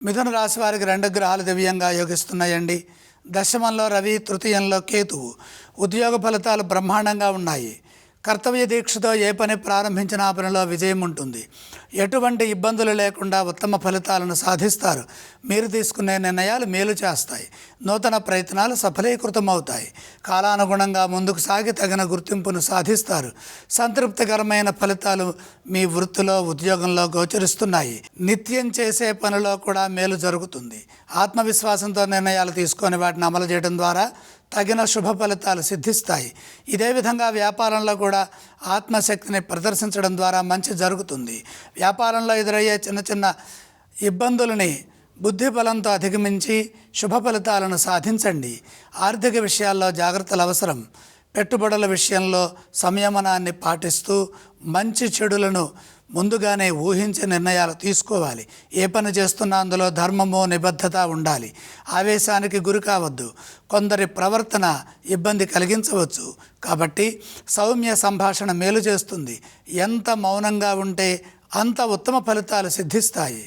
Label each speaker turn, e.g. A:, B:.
A: మిథున రాశి వారికి 2 గ్రహాలు దివ్యంగా యోగిస్తున్నాయండి. దశమంలో రవి, తృతీయంలో కేతువు. ఉద్యోగ ఫలితాలు బ్రహ్మాండంగా ఉన్నాయి. కర్తవ్య దీక్షతో ఏ పని ప్రారంభించినా ఆ పనిలో విజయం ఉంటుంది. ఎటువంటి ఇబ్బందులు లేకుండా ఉత్తమ ఫలితాలను సాధిస్తారు. మీరు తీసుకునే నిర్ణయాలు మేలు చేస్తాయి. నూతన ప్రయత్నాలు సఫలీకృతమవుతాయి. కాలానుగుణంగా ముందుకు సాగి తగిన గుర్తింపును సాధిస్తారు. సంతృప్తికరమైన ఫలితాలు మీ వృత్తిలో, ఉద్యోగంలో గోచరిస్తున్నాయి. నిత్యం చేసే పనిలో కూడా మేలు జరుగుతుంది. ఆత్మవిశ్వాసంతో నిర్ణయాలు తీసుకొని వాటిని అమలు చేయడం ద్వారా తగిన శుభ ఫలితాలు సిద్ధిస్తాయి. ఇదే విధంగా వ్యాపారంలో కూడా ఆత్మశక్తిని ప్రదర్శించడం ద్వారా మంచి జరుగుతుంది. వ్యాపారంలో ఎదురయ్యే చిన్న చిన్న ఇబ్బందులని బుద్ధి బలంతో అధిగమించి శుభ ఫలితాలను సాధించండి. ఆర్థిక విషయాల్లో జాగ్రత్తలు అవసరం. పెట్టుబడుల విషయంలో సంయమనాన్ని పాటిస్తూ మంచి చెడులను ముందుగానే ఊహించి నిర్ణయాలు తీసుకోవాలి. ఏ పని చేస్తున్నా అందులో ధర్మము, నిబద్ధత ఉండాలి. ఆవేశానికి గురి కావద్దు. కొందరి ప్రవర్తన ఇబ్బంది కలిగించవచ్చు. కాబట్టి సౌమ్య సంభాషణ మేలు చేస్తుంది. ఎంత మౌనంగా ఉంటే అంత ఉత్తమ ఫలితాలు సిద్ధిస్తాయి.